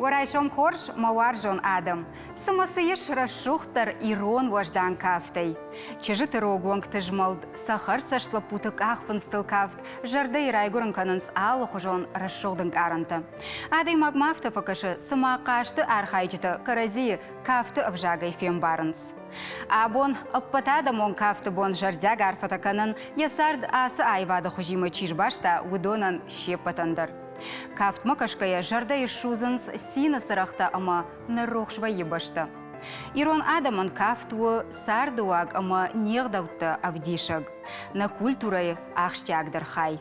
Варайшом хорш маваржон адам. Самасыеш расшухтар ирон важдан кафтай. Чежит рогонг тыжмалд, сахар сашла путык ахфын стылкафт, жарды ирайгурын канынс алы хожон расшухдың аранты. Адай магмафта факашы сама қашты архайчыты карази кафты абжагай фем барынс. Абон аппатада мон кафты бон жардяг арфатаканын ясард асы айвады хожима чижбашта удонан шеппатандар. Кафт макашкая жарда и шузанс сина сарахта ама нарохшва ебашта. Ирон адаман кафту сардуаг ама нердаутта авдишаг. На культурай ахштягдар хай.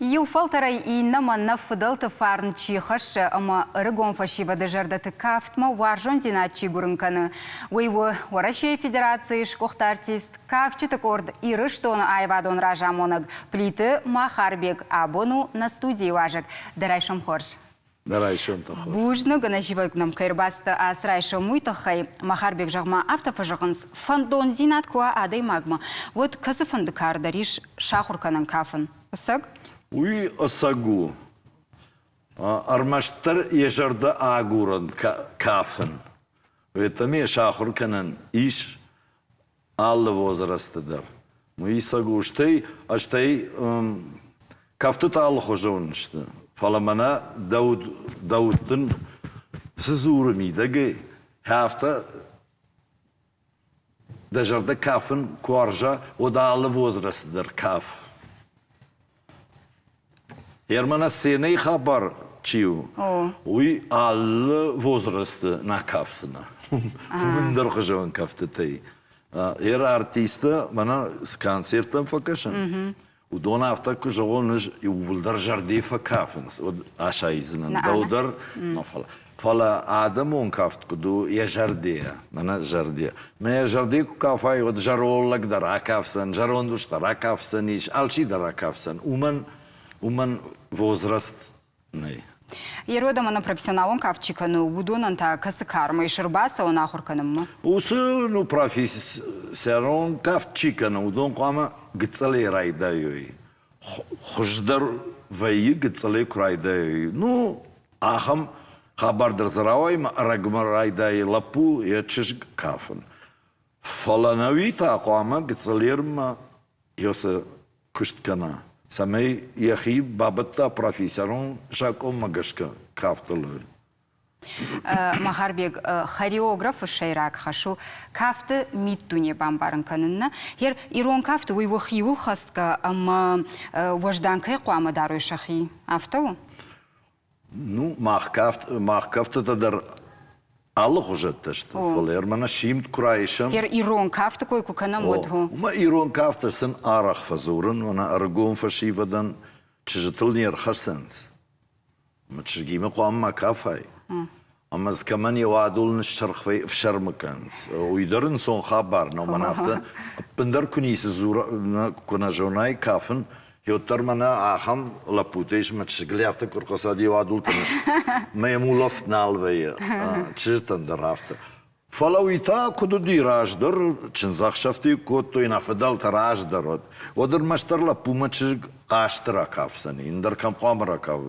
Юфалтарай и наман на фудалта фарн чихаша ама рыгон фашива дежардаты кафтма варжон зинат чигурынканы. Уйву Варашей Федерации шкохта артист кафчиты корд и рыштон айвадон ражамонаг плиты Махарбек абону на студии важек. Дарайшом хорш. Дарайшом тахор. Бужны гына живок нам кайрбаста асрайшом муйтахай Махарбек жагма автофажагынс фандон зинат куа адай магма. Вот касы фанды кардариш шахурканан кафын. Усаг? Уй осагу. Армаштар ежарда агуран кафын. Ветами шахур канан иш аллы возрастыдар. Муй сагу штей, аштей кафтыта аллы хожонышты. Фаламана Дауттын сызурымидagi hafta дежарда кафын куаржа ода аллы возрастыдар каф. Ермана сеней хабар чиу. Уй аллы возрасты на кафсына. Мындар хожаван кафтытай. Ер артиста мана с концертом факашан. Удон авта кожагоныш и увылдар жардефа кафынс. Аша изынан. Даудар мафала. Фала адам он кафт куду я жардея. Мана жардея. Ме жардея ку кафай от жароллак дара кафсан. Жарон душ дара кафсан иш. Алчи дара кафсан. Уман возраст не. Ерода мана профессионалон кавчикану удонан та касы карма и шырбаса он ахурканым. Усы ну профессионалон кавчикану удон кама гыцале райдайой. Хождар вайи гыцале крайдайой. Ну ахам хабардар заравайма рагма райдай лапу я чиж кафан. Фаланавита кама гыцалерма йоса кушткана. Самей яхи бабата профессорон жаком магашка кафталы. Махарбек хореограф шайрак хашу кафты миттуне бамбарын канынна. Ер ирон кафты уйву хиул хастка ама вожданкай куама даруй шахи. Афтау? Ну, мах кафты тадар аллах уже ташты. Фалермана шимт курайшам. Ер ирон кафты кой кукана модху. Ма ирон кафты сын арах фазурын, вона аргон фашивадан чижитылнер хасанс. Ма чижгиме куамма кафай. Ама скаман явадулн шархвай в шармаканс. Уйдарын сон хабар, но манафта пындар кунisi зура куна жонай кафын. Йоттар мана ахам лапутеш ма чижгляфта куркасад явадул тыныш. Мемулов налвая чижтан дарафта. Фалауита куду ди раждар, чинзахшафти код той нафадал тараждар. Одер маштарла пума чиж аштра кафсани. Индар кампамра кав.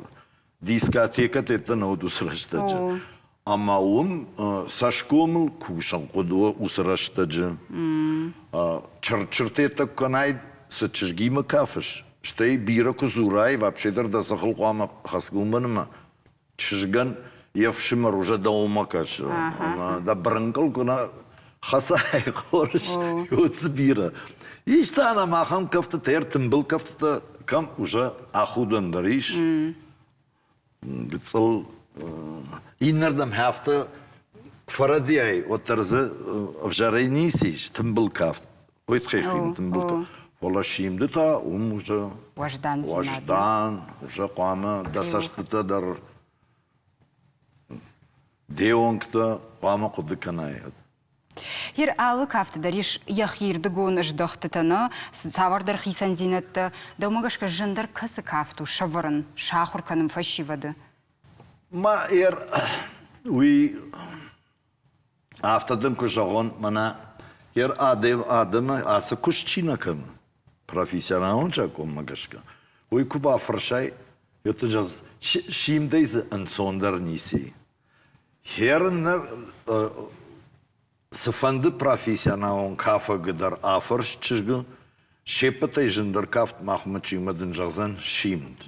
Дискотека тета на удусраштаджа. Ама он сашкомыл кушан куду усраштаджа. Чырчыртета канай сачижгима кафыш. Что и бира кузурай вообще да захал куама хасгумбаныма. Чижган явшимар уже да умакаш. Да брангал куна хасай хорш юцбира. И стана махам кафта тертым был кафта кам уже ахудан дариш. Гцал иннердам хафта фарадиай отарзы в жарейнисиш тым был кафт. Ой тхефин тым был. Вола şimdi ta уже вождан уже кама дасаштыта дар деонгта кама кудыканай. Ер алы кафты дариш яхирды гон ждахтытаны савардар хисан зинетті дамагашка жындар касы кафту шаварын шахурканым фашивады. Ма ер уи автодын кужагон мана ер адым асы кушчинакам. Профессионалча коммагашка. Uyku bafırşay, yutacağız. Şimdi insonlar nisi. Herinler sıfandı profesyonel kafa gıdar afırş çizgi. Şepetay jindar kaft mahmut çiğmedin jağzan şimdi.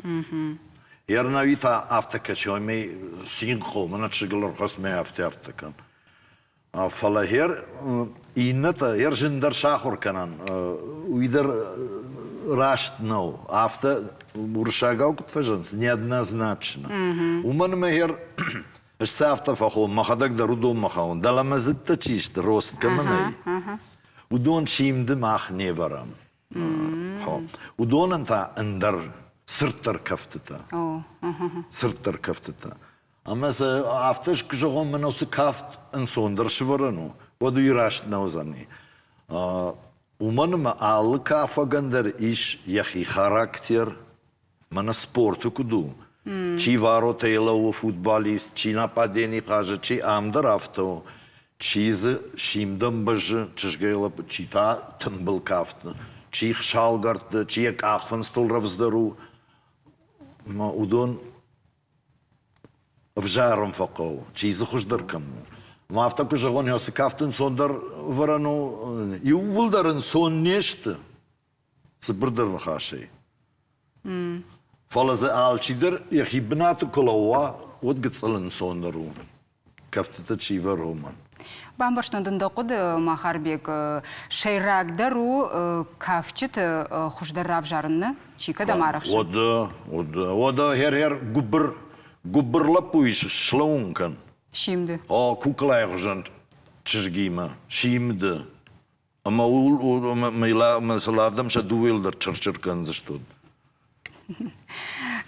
Yernavi ta aftakasyoymay sin qomana çizgiler kosmay aftakan. Fala her inata her jindar şahur kanan. Uydar Рашт нау. Авто уршагал кутфажанс неоднозначно. Уман мехер сафта фахо махадак да рудом махаун. Дала мазытта чишт рост каманай. Удон шимды мах не варам. Удон анта андар сырттар кафтыта. Сырттар кафтыта. Ама се автош кжогон маносы кафт ансондар шварану. Воду и рашт нау зани. Umanım ağlı kafa gönder iş, yahi karakter, mana sportu kudu. Çi var o teyla o futbolist, çi napadeni kaja, çi amdar avto, çizi şimdam bajı, çizgayla çi ta tımbıl kaftı, çi şalgartı, çi yak ahvan stol ravzdaru. Ma udon vžarom faqo, çizi hoşdar kamu. Ma avta kujağın yası kaftın sondar varano, yuvuldarın son neşti. Sıbırdarın haşey. Falazı alçidir, yahi binatı kolava, od gitsalın sondaru. Kaftı çiver roman. Бамбашнын докуды Махарбек шайрагдару кафчит хуждаррав жарынны чика да марахшы. Oda her gubberlap bu iş şlaunkan. Şimdi. O kuklaygıжан çizgime, şimdi. Ama ul mesela adam şadueldir çırçırkan zıştud.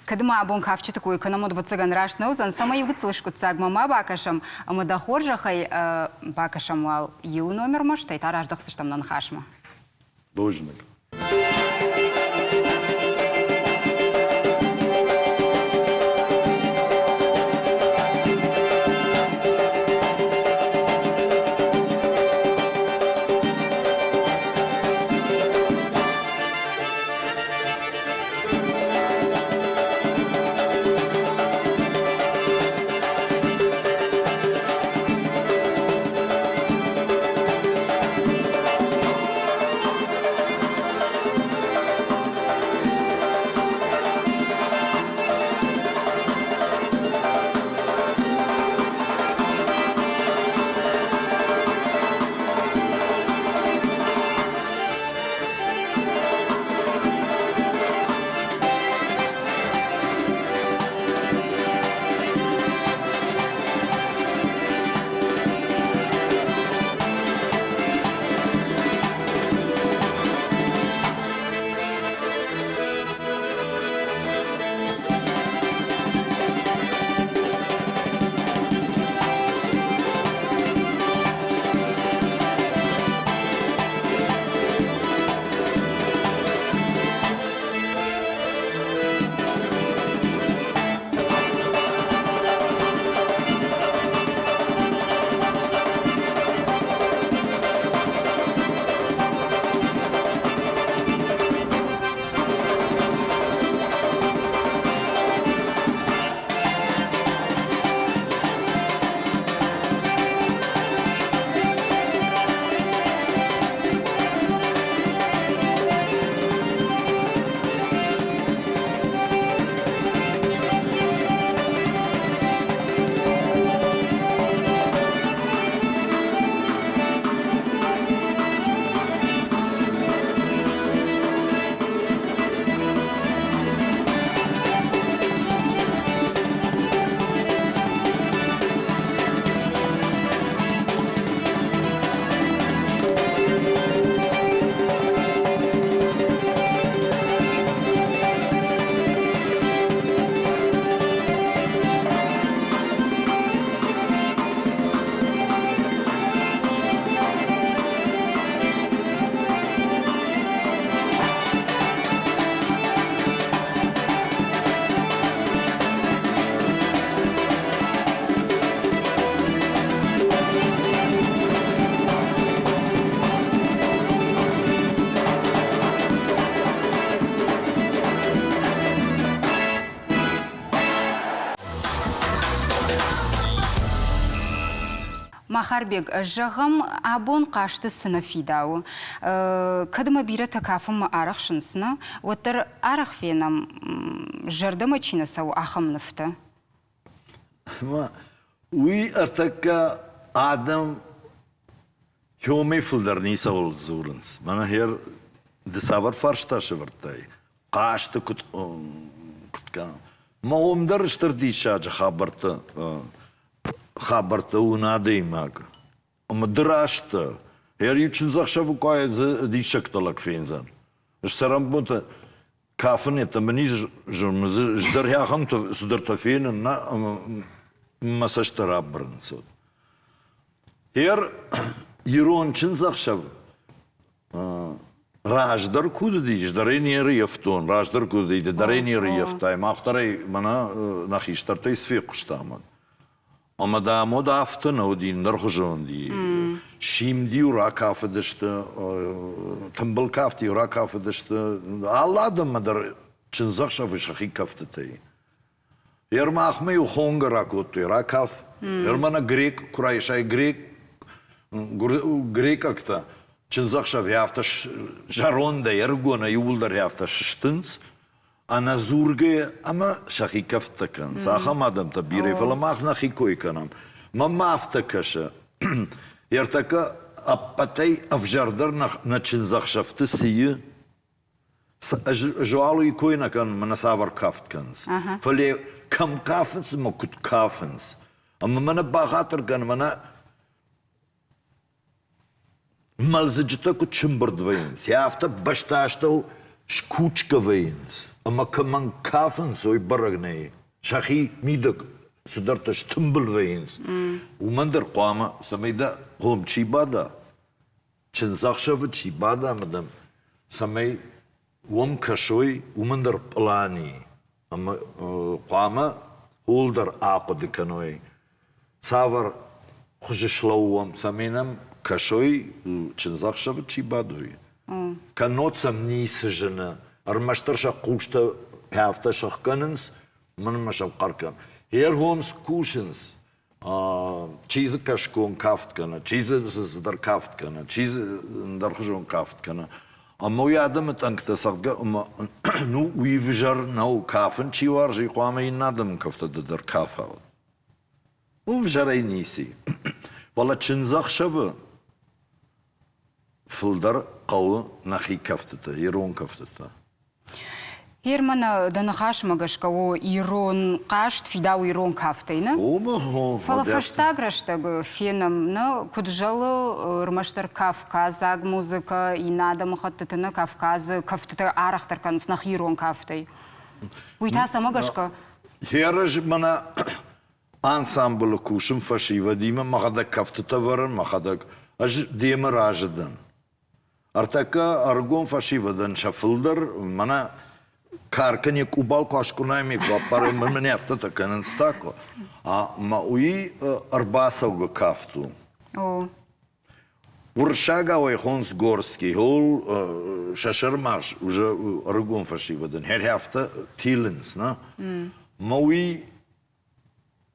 Кадыма абон кафчы такой экономод вацыган рашнозан, сама югы цылышку цагмама бакашам, ама да хоржахай бакашам ал ю номер моштай, тараждық сыштамнан хашма. Божник. Махарбек жағым абон қашты сынафидау. Кадыма бире такафым арах шынсына, оттыр арах фенам жардыма чинасау ахымныфты. Уи артака адам Hjómi fylder nýsa zúrens. Manna hér desavar farstaşı vartay. Qaştı kutka. Ma omdar iştir dişacı xabartı unadıymak. Ama dırashtı. Her için zakşavı koyat dişaktalak fenzan. İşteram bunta kafın etten beni jder yaxam sudarta fenen na masajta rabbርን sod. Her Ironçın zakşav rajdar kudu diş, dareni riyafton, rajdar kudu diş, dareni riyaftay, maqtaray mana naxiştartay sfi quştamad. Ama da mod aftın o din narxujon di. Şimdi ura kafedişti, tembel kafti ura kafedişti. Allah da madar çın zakşav şahi kaftetay. Yerma axme yu xonga rakotu ura kaf. Yermana grek, kurayşay grek. Greka-kta, çınzakşa veyaftaş jaronda yergona yullar veyaftaş ştınz, ana zurge ama şahi kaftakan. Saxamadım ta bire falan mağna xikoykanam. Ma maftakasha. Yertaka appatay avjardar na çınzakşaftı siyi. Joalu ikoynakan mana savar kaftkanz. Fale kam kafens ma kut kafens. Ama mana baxatarkan mana Malzıcıta ku çımbırd vayins. Yafta baştaşta o şkuçka vayins. Ama kaman kafın soy baragnay. Şahi midak sudartaş tımbıl vayins. Umandır qama samayda qom çibada. Çınzakşavı çibada madam. Samay wam kaşoy umandır plani. Ama qama holdar aqdı kanoy. Savar xujışlawam saminam Kaşoy çınzakşavı çibadoy. Kanotsam nisıjını. Armaştarşa kuşta hafta şakkanınız. Manmaşam qarkan. Her homs kuşins. Çizi kaşkon kaftkana. Çizi dar kaftkana. Çizi dar xujun kaftkana. Ama uy adamı tankta sakga. Ama nu uyivjar nau kafın çivar. Jiqamayın adam kaftada dar kafa. Uyivjaray nisi. Valla çınzakşavı Fıldar qağı naxi kaftata, iron kaftata. Hermana danıxaş magaşka o iron qaşt fidau iron kaftayna. Omo, Фалафаштаграштаг феном, на куджалы рмаштар Кавказаг музыка и надо махаттына Кавказы кафтыта арахтар канснах ирон кафтай. Уйта самагашка. Heraj mana ansamblı kuşum faşiva diyme mağada kaftata varın, mağada diyeme rajıdan. Артака аргон фашивадан шафылдар, мана каркани кубал кашкунайми капары мене автата канан стако. А ма уи арбасауга кафту. О. Уршага ой хонс горский хол шашармаш уже аргон фашивадан. Хер хафта тиленс, на. Ма уи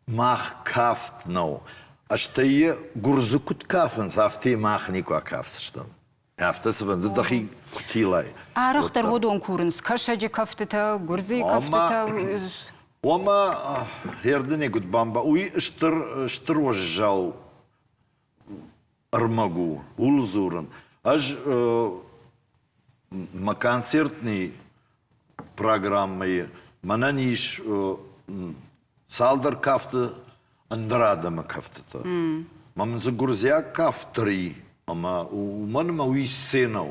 мах кафт нау. А что е гурзукут кафен, зафти махнику кафстам. Haftası var da dahi kutilay. Arahtar hodon kurns, kaşacı kaftata, gurzi kaftata. Ama herde ne gud bamba. Uy ıştır vajjal armagu, ulzurun. Aj ma konsertni programmayı mananiş saldar kaftı andradama kaftata. Mamın gurziya kaftri. Ama umanıma uy senau.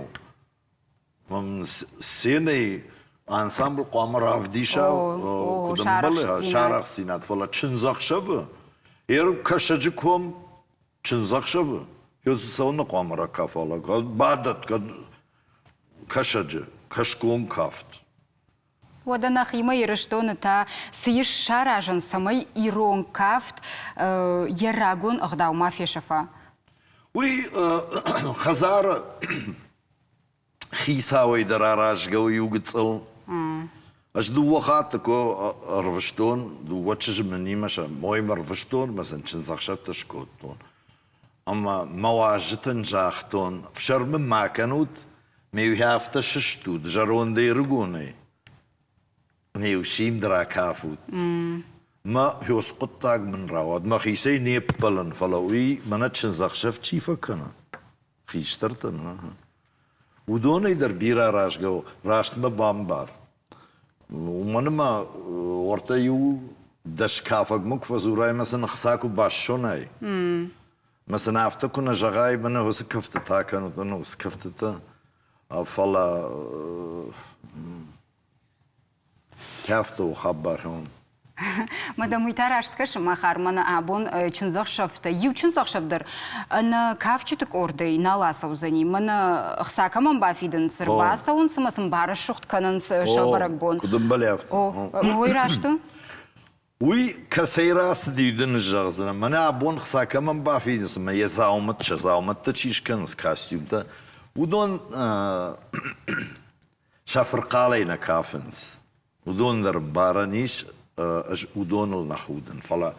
Senay ansambl qamar avdişa kudambalı şaraq sinat falan çınzakşavı. Kaşacı kom çınzakşavı. Yoksa savunma qamara kafala. Badat kaşacı, kaşkon kaft. Водана хима ирыштон та сыйш шаражын самай ирон кафт ярагон агдау мафешафа. Уй хазара хисавой дараражга уюгцел. Аж ду вахат ко арвштон, ду вачж мени маша мой марвштон, масан чынзакшатта шкоттон. أما مواجهة جاختون فشر ما كانوا ميوهافتا ششتود جرون ديرقوني نيوشيم درا كافوت ما يسقطك من رواد ما خيسي نيبلن فلوي ما نتشن زخشف تشيفا كنا خيشترتن ودون يدر بيرا راشقو راشت ما بامبار ومن ما ورتيو دش كافك مكفزوراي مثلا خساكو باشوناي مثلا افتكنا جغاي من هو سكفتتا كانت انه سكفتتا فلا كافتو خبر هون مادام ويتاراشت كش ما خار من أبون چنزخ شفت يو چنزخ شفتر أن كافچتك أردي نالاسو زني من خساكا من بافيدن سرباسون سمسم بارش شخت كننس شابرك بون كدوم بليافت وي راشتو وي كسيراس ديدن الجغزنا من أبون خساكا من بافيدن سما يزاومت شزاومت تشيش كنس كاستيوم تا ودون شافر قالينا كافنس ودون در بارانيش ودون النخودن فلا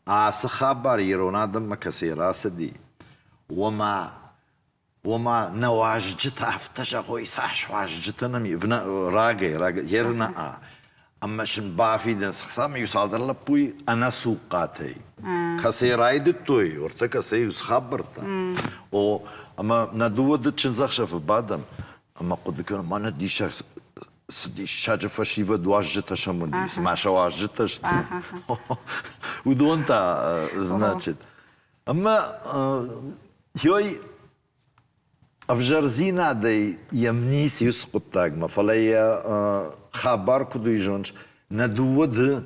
عاس خبر يرونادم ما كسيرا سدي وما نواججت افتش اخوي صح واججت نمي راجي يرنا اما شن بافي دنس خصام يصادر لبوي انا سوقاتي كسيراي دتوي ورتا كسيس خبرتا او اما ندو دتشن زخشف بادم اما قد كان ما ندي شخص سدي شاجة فشيفة دواجة شمونديس ما شواجة تشت ودون تا значит أما هوي أفجر زينة دي يمنيس يسقط تاجما فلا خبر كدو يجونش ندود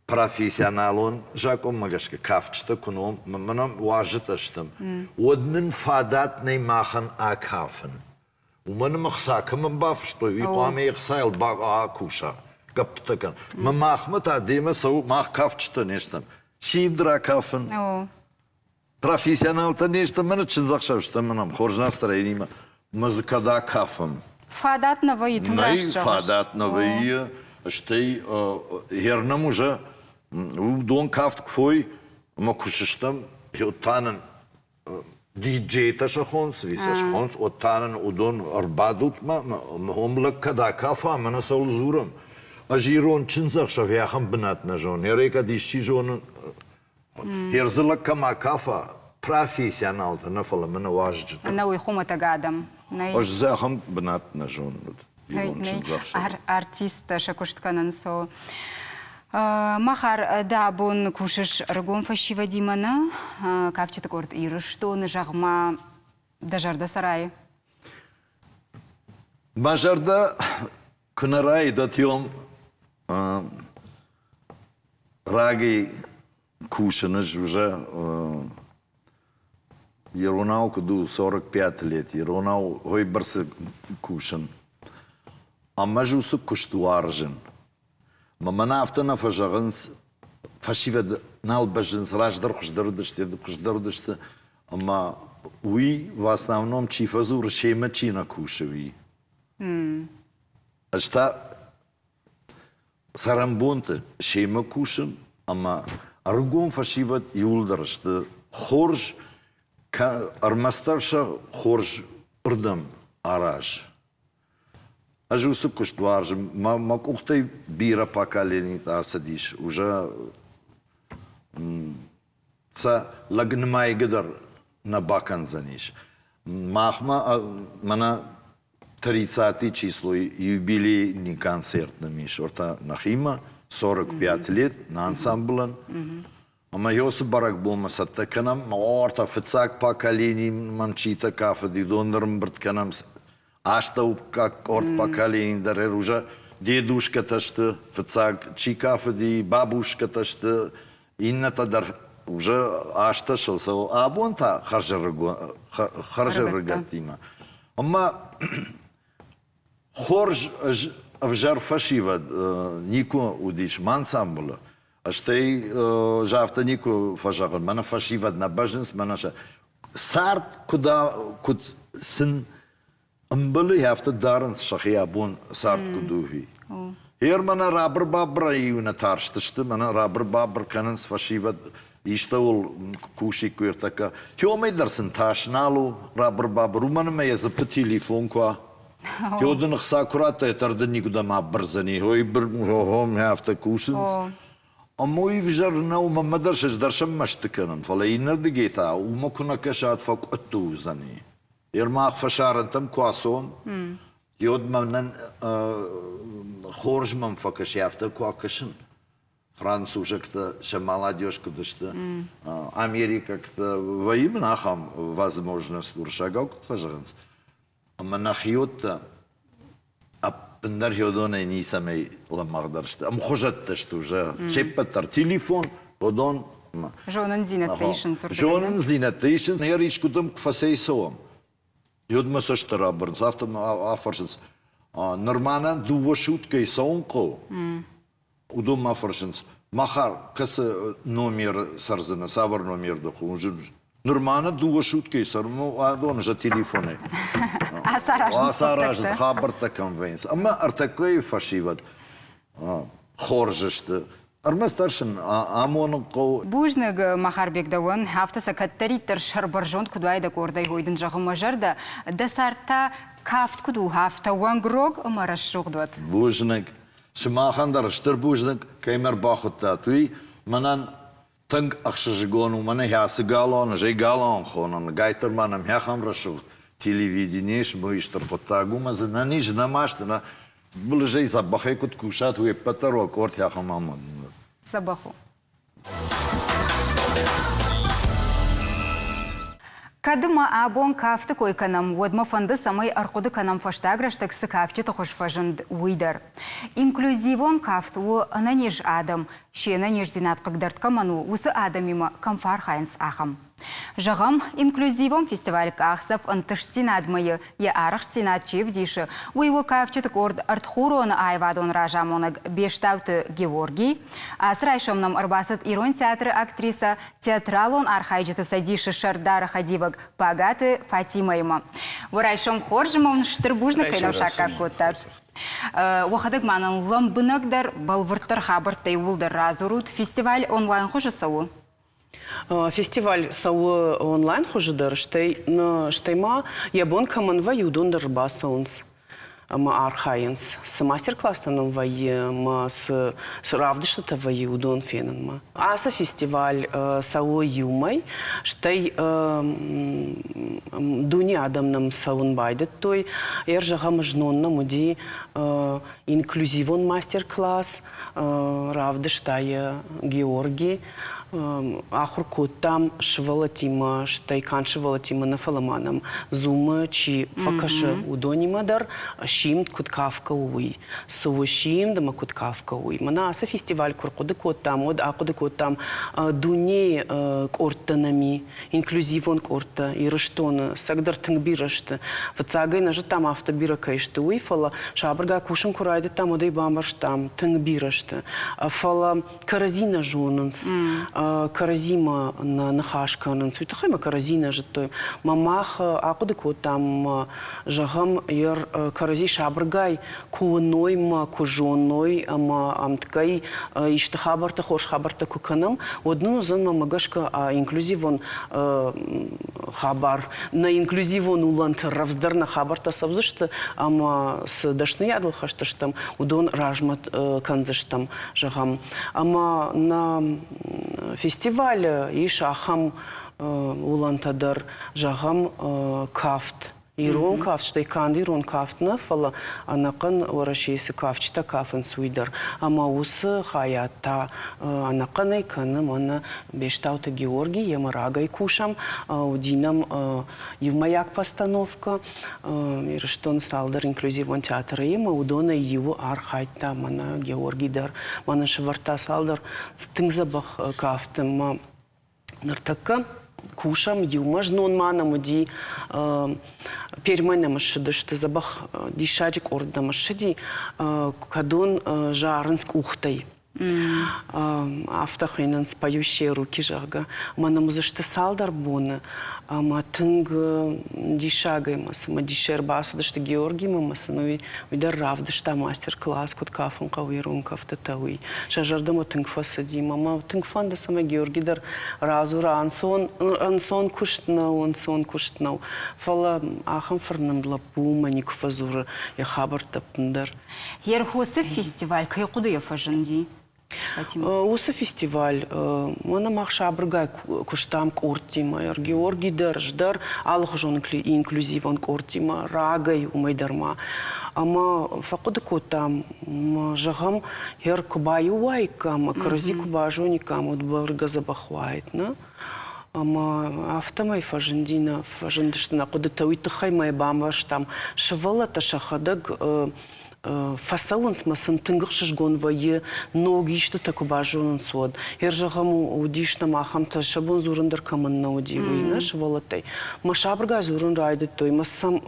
بروفيسيونالون جاكم ماجشك كافتشتا كنوم منم واجة تشتم ودنن فادات نيماخن أكافن ومن مخساك من بافشتو يقام يخسايل باقا كوشا قبتكن ما ماخمتا ديما سو ماخ كافتشتا نيشتم شيدرا كافن بروفيسيونال تنيشتا من تشنزخشوشتا منم خورجنا ستراينيما مزكدا كافن فادات نوي تمراشتو فادات نوي اشتي هيرنم уже ودون كافت كفوي ما كوششتم يوتانن ديجيتا شخونس ويسا شخونس وطانن ودون أربادوت ما هم لك كدا كافا من سول زورم أجيرون چنزخ شفياخم بناتنا جون يريكا ديشي جون يرزلك كما كافا بروفيسيونال تنفل من واجد نوي خومة قادم أجزاهم بناتنا جون يرون چنزخ ارتيست شكوشت كننسو مخار دابون كوشش رقوم فشيفا ديمانا كافتشت كورد إيرشتو نجاغما دجاردا سراي مجردا كنا راي دات يوم راجي كوشنج وجا يروناو كدو 45 ليت يروناو هوي برس كوشن أما جو سكشتو أرجن ما نافتنا فجغنس فشيفة نال بجنس راج در خوش دردشت اما وی в основном чифазур шема чина кушеви اشتا сарамбонте шема кушен ама аргон фашиват юлдершт хорж армастарша хорж урдам араж أجوز كشت وارج ما كوختي بيرا باكاليني تاسديش وجا سا لجن ما يقدر نباكن زنيش ماخما منا 30 число юбилейный концерт на Мишорта Нахима 45 лет на ансамблен أما يوسف برك بوما ستا كنام أورتا فتساك باكاليني ممشيتا كافة دي دونرم برد كنام Ашта как орт поколение дарер уже дедушката ще фцаг чикафа ди бабушката ще инната дар уже ашта шел со абонта харжергатима amma хорж авжар фашива нико удиш мансамбла аштей жафта нико фажаган мана фашива на баженс манаша сарт куда куд син أمبلي هافت دارن شخيابون صارت كدوهي هير منا رابر بابر يونا تارشتشت منا رابر بابر كاننس فشيفت İşte kuşik kuyurtaka. Tiyomay dersin taşnalu, rabır babır. Umanı meye zıpı telefon kwa. Tiyodun ıksa kurata yetardın nikuda ma bırzani. Hoy bir hom hafta kuşins. Ama o yivjarına uma madarşaj darşam maştıkanın. Fala inerdi geta. Uma kuna kaşat fak öttü zani. Yerma akfaşarın tam kuasom. Yod manan хорж мам факаш яфта куакашын. Францужа-кта, ша молодежь-кта, Америка-кта, во именно ахам возможность уршагал кта-фажаганс. Ама нахиотта, а пендар хиодоне нисамей ламагдаршта. Ам хожатта што уже. Шеппатар телефон, одон. Жонын зинаттейшн сурдагайны. Жонын зинаттейшн, яричкутым кфасейсоам. Йодма сашта рабырнс, автом афаршынс. Нормана дува шутка и сонко. Удом афаршынс. Махар, касы номер сарзына, савар номер доху. Нормана дува шутка и сарму, а он же телефоны. Асаражынс, хабарта конвенс. Ама артакой фашиват. Хоржышты. Арма старшын, амоның қол... Бужныг Махарбек дауын, хафтаса каттариттер шарбаржон кудуайда кордай хойдын жағы мажарда, да сарта кафт куду хафта уангрог ымараш шуғдуат. Бужныг, шымахандар штыр бужныг, каймер бақытта туй, манан тынг ақшыжығону, мана хясы галон, жай галон хонан, гайтыр манам хяхам рашуғ телевиденеш, мойштыр фотагу, мазы на ниж намаштына, бұл жай забахай кут кушат, уе патаро, корт хяхам амад. Сабаху. Кадыма абон кафты койканам, водма фонды самай аркуды канам фаштаграштык сы кафчы тұхыш фажынд уйдар. Инклюзивон кафт у ананеж адам, шена неж зинат қыгдартка ману усы адамима камфар хайнс ахам. Жағам инклюзивом фестиваль кахсап антыш синадмайы, е арах синад чевдиші, уйвы кафчытык орд артхуроны айвадон ражамоныг бештауты Георгий, а срайшомнам арбасыт ирон театры актриса театралон архайджыты садиші Шардара Хадиваг Пагаты Фатимайма. Вырайшом хоржымон штырбужны кайлаушакка коттат. Уахадык манын ламбынагдар балвырттар хабырттай улдар разурут фестиваль онлайн хожысауы. Фестиваль сауы онлайн хожыдар, штайма ябонкамын ва юдондар басаунс. Ма архайынс. С мастер-класстаным вайы, ма с равдыштата вайы удон фенын. Аса фестиваль сауы юмай, штай дуни адамным сауын байдыт той, ержаға мыжнонна муди инклюзивон мастер-класс, равдыштая Георгий, ахур коттам швалатима, штайкан швалатима на фаламанам, зума чи факаша удонимадар, шимт куткавка уй, су шимт дама куткавка уй. Мана аса фестиваль куркуды коттам, од акуды коттам, дуне корттанами, инклюзивон корта, и рыштона, сагдар тынгбирашты, вацагай нажы там автобира кайшты уй, фала шабырга кушын курайды там, одай бамбарштам, тынгбирашты, фала каразина жонынс, каразима на хашканын суйтахайма каразина життой мамах акуды там жагам ер карази шабыргай куынойма кужонной ама амткай ишты хабарта хош хабарта куканам одну зон мамагашка инклюзивон хабар на инклюзивон улант равздарна хабарта савзышты ама с дашны ядл хаштыштам удон ражмат канзыштам жагам ама на фестиваль и шахам улантадар жагам кафт. Ирон кафт, что и канди ирон кафт на фала, а накан урашейся кафчта кафен суидар. Ама усы хаята, а накан айкана мана бештаута Георгий, ямарага и кушам, удинам евмаяк постановка, ирштон салдар инклюзивон театра има, удона его архайта мана Георгий дар, мана шварта салдар, стынгзабах кафтем нартака. Кушам, юмажнон мана муди пермайна машиды, что забах дишаджик орда машиди, кадон жарынск ухтай. Автохинен спающие руки жага. Мана музышты салдар буны. Ама тынг дишагай маса, ма дишер баса дашта Георгий маса, ну видар рав дашта мастер-класс кут кафан кавирун кафта тауи. Шажарда ма тынг фасади, мама тынг фанда сама Георгий дар разура ансон куштнау. Фала ахам фарнамдла пума ник фазура я хабар тапндар. Ер хосы фестиваль, кай куды я фажанди? Усы фестиваль, мана махша абргай куштам кортима, Георгий дарждар, алых жон инклюзивон кортима, рагай умайдарма. Ама факуды котам, жагам ер кубаю вайкам, карази кубажоникам, от барга забахвайт, на? Ама автомай фажандина, фажандыштына, куды тауиты хаймай бамбаш там, шывала ташахадаг, фасаун смасын тынгықшыш гонвайы ноги что таку бажунын сод. Ержағаму удишна махам ташабун зурындар камынна удивы, шывалатай. Машабырга зурын райды той. Масам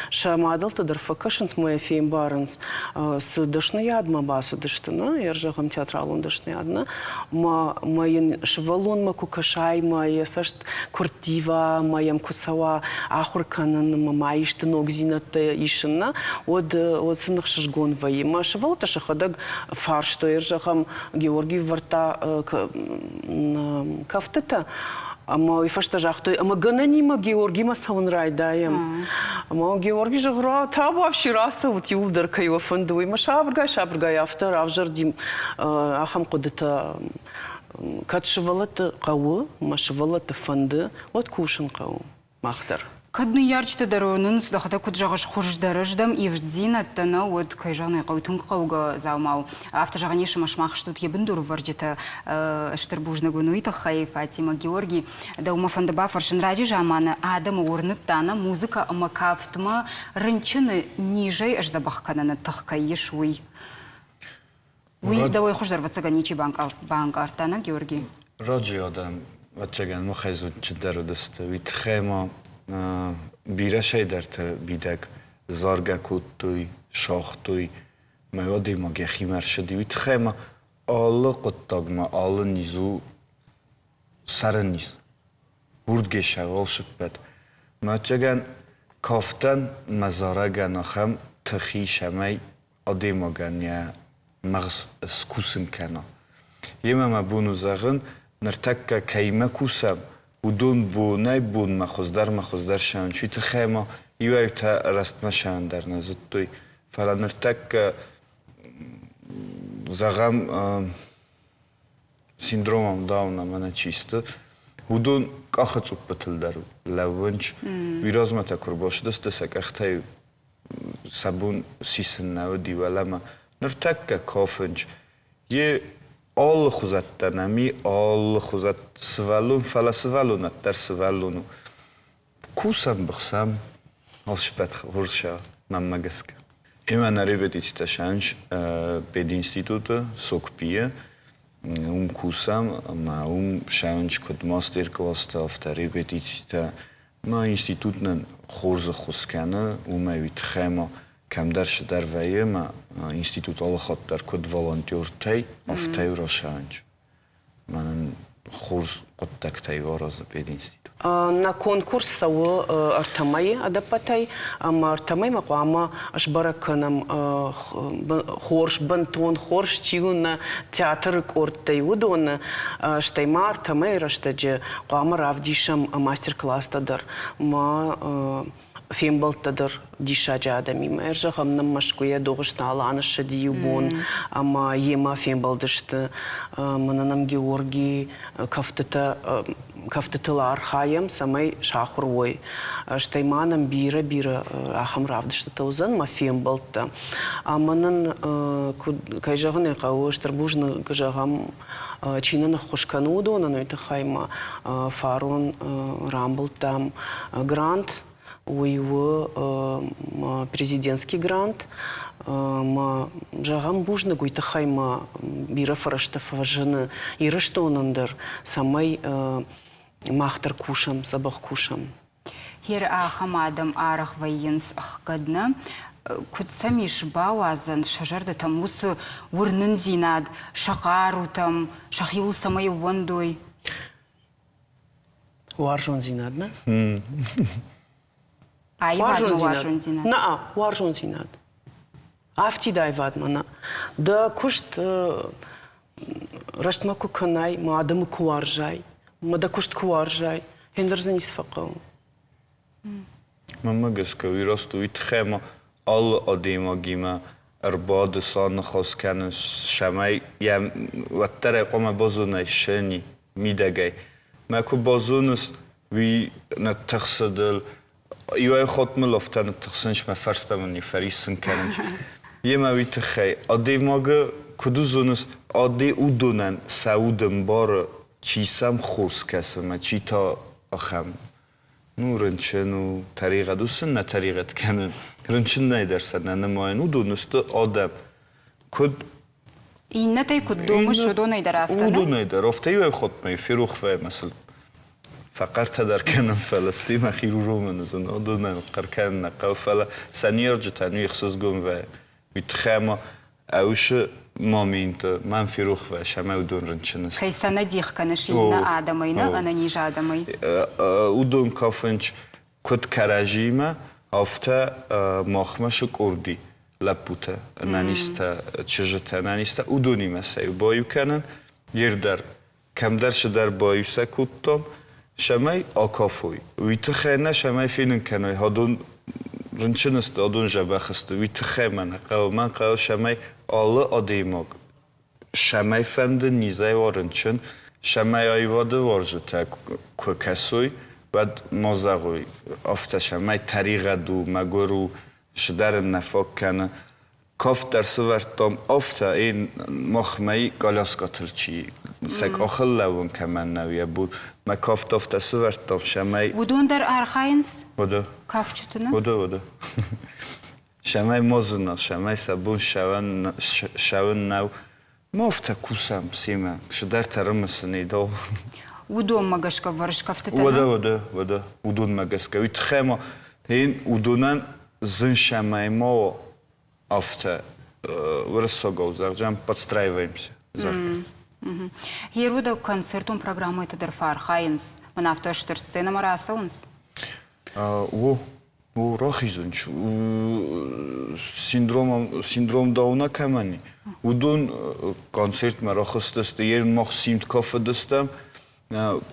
шамадал тадар факашынс моя фейм барынс. С дышны ядма басы дыштына, ержағам театралун дышны ядна. Майын шывалун маку кашай, майя сашт куртива, майям кусава ахурканын, майышты ногзинаты ишынна. От сынық шажгон ваи. Ма шывал ташахадаг фарш, то ержахам Георгий варта кафтата. Ама и фаштажах, то ама гананима Георгий масаван райдаем. Ама Георгий же гра таба вчераса вот юлдар кайва фандуй. Ма шабргай автор авжардим ахам кудата кат шывалата кавы, ма шывалата фанды, вот кушан кавы махтар. Кадны ярчты даронын сдахата куджагаш хуждарыждам и вдзина тана вот кайжаны каутын кауга заумау. Автожаганеши машмах штут ебындур варджита штырбужна гунуита хай Фатима Георгий. Да ума фандаба фаршин ради жамана адам урны тана музыка амакафтма рынчыны нижей аж забахканана тахка ешуй. Уй давай хуждар вацаганичи банкартана Георгий. Раджи адам вачаган мухайзу чидарудыст витхема بیرشای در تا بیدک زارگکوت توی شاخ توی میادی ما گخی مرشدی ویت خیمه آله قطاق ما آله نیزو سر نیز برد گشوال شبت ما چگن کافتن مزاره گناخم تخی شمی آدی ما گن یا مغز سکوسم کنا یه ما بونو زغن نرتک کیمه کوسم ودون بو بون مخوزدر شان چی تخیما یوی تا رست مشان در نزد توی فلا نرتک زغم سیندرومم داونا من چیسته ودون کاخت اوپتل در لونج ویراز مت کرباش دست سک اختای سبون سیسن نو دیولا ما نرتک کافنج یه آل خوزت تنمی آل خوزت سوالون فلا سوالون در سوالونو کوسم بخسم als spet horsha nam magaska. Ima na repetici șanci pe institută socpie kusam ma șanci kod master class ta after repetici ta ma institutnen horza khoskana ma vitkhema kam dar dar vaye ma institut al khat dar kod volunteer tay after ro șanci. Man хорс оттактай вораза пед институт. На конкурс сау артамай адапатай, ама артамай мaqama ашбараканам хорш бантон хорш чигуна театр кортай удон штайма артамай раштаje qama равдишам мастер-класс тадар ма фембал тадар дишаджа адами мержа хамнам машкуя догышна аланы шадиюбон ама ема фембал дышты мананам Георгий кафтатылар хаям самай шахурой штайманам бира ахам равдышты таузан ма фембалта аманан кайжагын кау штарбужны кажагам чинана хушкануду на это хайма фарон рамбл там грант у его президентский грант ма жагам бужны гуйта хайма бира фараштафа жаны ирыштонандар самай махтар кушам сабах кушам Хер ахамадам арах вайенс ахкадна كتسميش باوازن شجرة تموس ورنن زيناد شقارو تم شخيول سماي وندوي وارجون زينادنا أيوة وارجون زيناد نا وارجون زيناد أفتي دايفاد منا دا كشت رشت ما كناي ما عدم كوارجاي ما دا كشت كوارجاي هندرزني سفقو ماما گسکو ویراستو ایت خیمه آل آدیما گیمه ارباد سان خواست کنن شمای یم و تره قوم بازونه شنی میدگی ما کو بازونس وی نتخصدل ایوای خود ملافته نتخصنش ما فرسته منی فریسن کنن یه ما وی تخی آدیما گه کدو زونس آدی او دونن سعودم بار چیسم خورس کسمه چی تا آخم نو رنچن و طریقه دوستن نه طریقت کنن رنچن نیدرسن نه نماین او دونسته آدم کد این نتی کدومش شدو نیده رفته او دو نیده رفته یو خود می فروخ فای مثل فقر تدر کنم فلسطین اخیر رو منزن آدو نقر کنن نقو فلا سنیر جتنوی خصوص گم و بیتخیما اوش مامینت من فروخ و شما او دون رنچن است خیلی سندیخ کنشی نه آدمی نه آن نیج آدمی او دون کافنچ کد کراجیمه افته مخمش کردی لپوته نانیسته چجته نانیسته او دونی مسایی بایو کنن یر در کم درش در بایو سکوتم شمای آکافوی ویت خیلی شمای فیلن کنای هادون رنچن است آدون جبه است ویت خیلی من قاو شمای آله آدیماگ شمای فند نیزه و رنچن شمای آیواده وارجته که کسوی بعد مازاقوی افته شمای طریقه دو مگرو شدر نفاق کنه کاف در سورتام افته این مخمهی گالاس قتل چی سک آخل لون که من نویه بود ما کاف تافته سورتام شمای ودون در آرخاینس بوده کاف چطونه بوده شمای مازنا شمای سبون شون نو مافته کوسم سیمه شدر ترمسنی دو ودون مگشکا ورشکا فتتنه وده ودون مگشکا ویت خیما این ودونن زن شمای ما افته ورسا گوزر جام подстраиваемся Hier wurde Konzertum Programm heute der Fahrhains. Man auf der Szene mal uns. او راخیزونچ سیندروم داونا کمانی و دون کنسرت مرا خستست یه ماه سیمت کافه دستم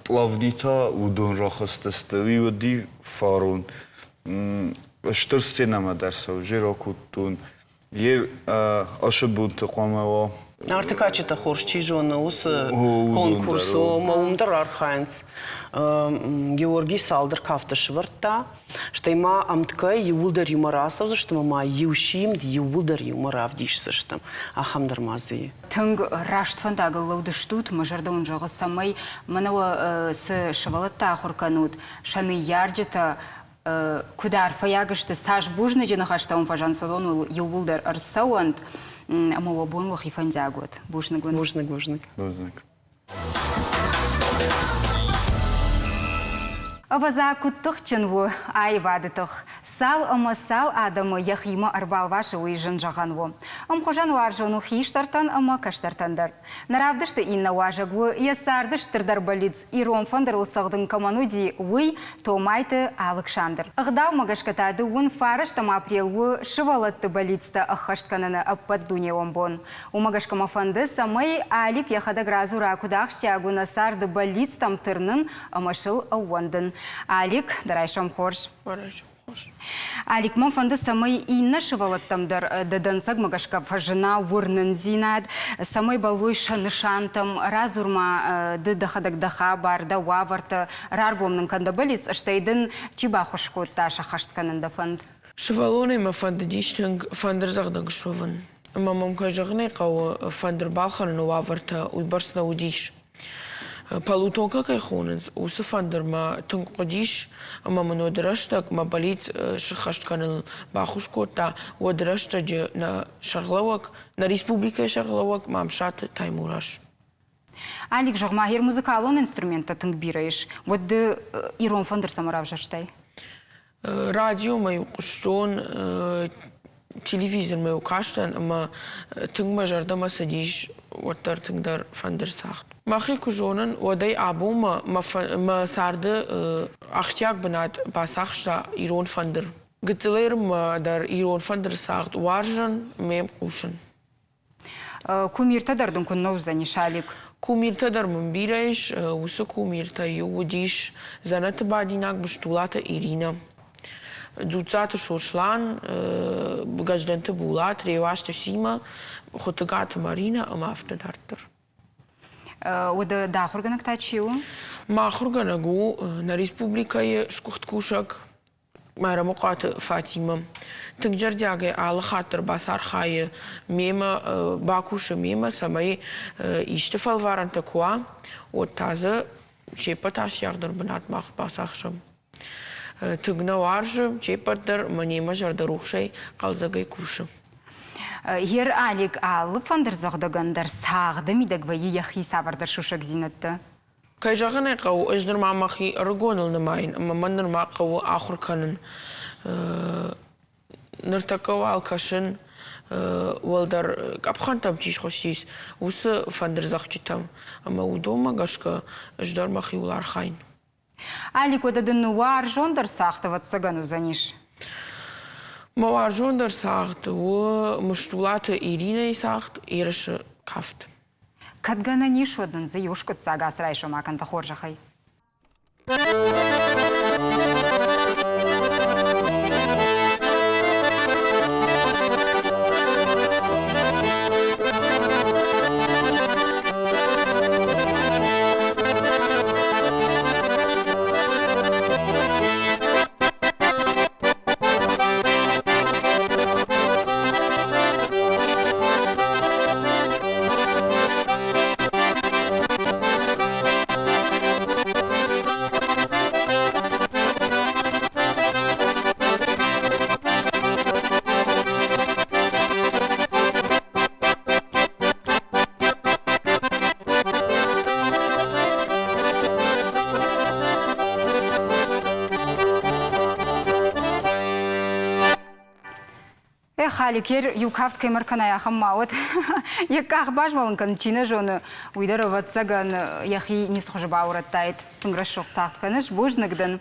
پلاونیتا و دون را خستست وی و دی فارون اشتر سینما درسو جرا کتون یه آشبون تقامه و Artık açıta xorşçi jonus konkursu maumdar arxains Georgi saldır kafta şvırtta штайма амткай юлдар юмарасов штама юшим юлдар юмарав дишсыштам ахамдар мази Тынг рашт фантагал лаудыштут мажарда он жағы самай манава с шавалатта хурканут шаны ярджета кудар фаягышты саш бужны жинахашта он фажан солону юлдар арсауант Ама вабон вахи фандягот. Бушник. Абаза куттықчынву ай вадытық. Сал ама сал адамы яхима арбал вашы уйжын жағанву. Ам хожан варжону хиштартан ама каштартандар. Наравдышты инна важагву ясардыштырдар балиц иром фандырлы сағдың камануди уй томайты Александр. Ағдау магашкатады уын фарыш там апрелву шывалатты балицты ахашткананы аппаддуне омбон. У магашкама фанды самай алик яхада гразу ракудақ щагу насарды балиц там тырнын амашыл ауандын. Алик, дарайшам хорш. Алик, мон фанды самай инна шывалаттамдар дадансаг магашка фажына урнын зинад, самай балуй шанышантам, разурма дыдахадагдаха барда ваварта раргомнын кандабалиц, штайдын чибахушкотта шахаштканында фанд. Шывалоны ма фанды диштынг фандыр зағдаг шувын. Мамам кажығыны қау фандыр балхарын ваварта уйбарсна удиш. Полутонка кайхонец, усы фандырма тыңқодиш, мамын одыраштак, ма балит шықаштканын бахушкота, одыраштаджы на шарлауак, на республика шарлауак, мамшаты таймураш. Алик, жағмахер музыкалон инструмента тыңбираеш. Вот ды ирон фандыр самарав жаштай? Радио маю құштон, телевизор меу каштан, ама тинг мажардама садиш ваттар тингдар фандер сахт. Махи кужонан waday abu ma sarde achtjak benad basachta Iron fander. Getiler ma dar Iron fander sagt warjan mem kuschen. Кумирта дардың күннау занишалик. Кумирта дар мумбирайш, усы кумирта юудиш, занаты бадинак бштулата Ирина. Дуцата шошлан, гажданты булат, ревашта сима, хотагата Марина, амафта дартар. Ода дахурганак тачиу? Махурганагу на республикае шкухткушак, майра муқаты Фатима. Тыгжардяге алы хатыр басар хайы мема бакушы мема самай иштифал варанты куа, от тазы чепаташ ягдар бінат басақшым. Тыгна варжы чепаттыр манема жардарухшай қалзагай кушы. Ер алик алы фандыр зағдығындар сағды мидагвайы яхи сабырдар шушак зинатты? Кай жағын айқау өждір мамақи рыгонылны майын, ама манныр мақауы ахыр канын. Ныртакау алкашын уалдар капхан там чиш хоштис, усы фандыр зақчы там. Ама удома гашка өждар мақи улар хайын. Алик одадын нуар жондар сақты ватсагану заниш? Мауар жондар сақты, у мыштулаты Ирина и сақты, ирышы кафт. Кадгана ниш одын заюшкат сага срайшо маканта хоржахай? Халикер юкафт кемеркана яхам мауат. Яках бажмалынкан чина жоны уйдары ватсаган яхи нисхожы баураттайт. Тыңграш шоқсақт каныш божнагдын.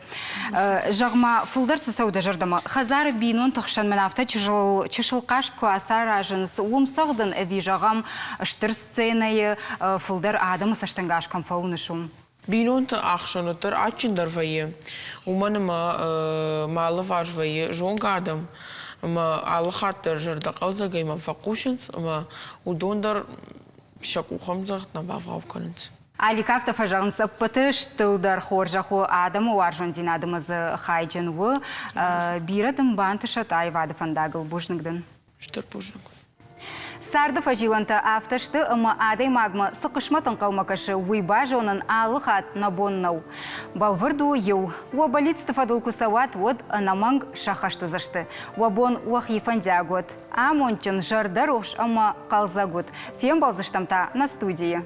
Жағма фылдарсы сауда жардама. Хазары бинон тұқшан мәнафта чышыл қашт асар ажынс. Уымсағдын әви жағам ыштыр сценайы фылдар адымы саштангаш камфаунышум. Бинонты ақшаныттар ачындар вайы. Уманыма малы важ вайы жонг адам. Ама алы хаттар жырда қалзагай ма фақушынс, ама удондар шакухам зағытна бавғау көнінс. Аликафта фажағынс пытыш тылдар хоржаху адамы варжон зинадымызы хайджанвы бирадым бантышат айвады фандагыл бужныңдын. Штыр бужныңдын. Сарды фажиланта авташты ымы адай магма сықышматын қалмакашы уйба жонын алы хат набоннау. Балвырду еу. Уабалит стафадыл кусават от анаманг шахашту зашты. Уабон уахифандягот. Амончын жардаруш ама қалзагот. Фем балзыштамта на студии.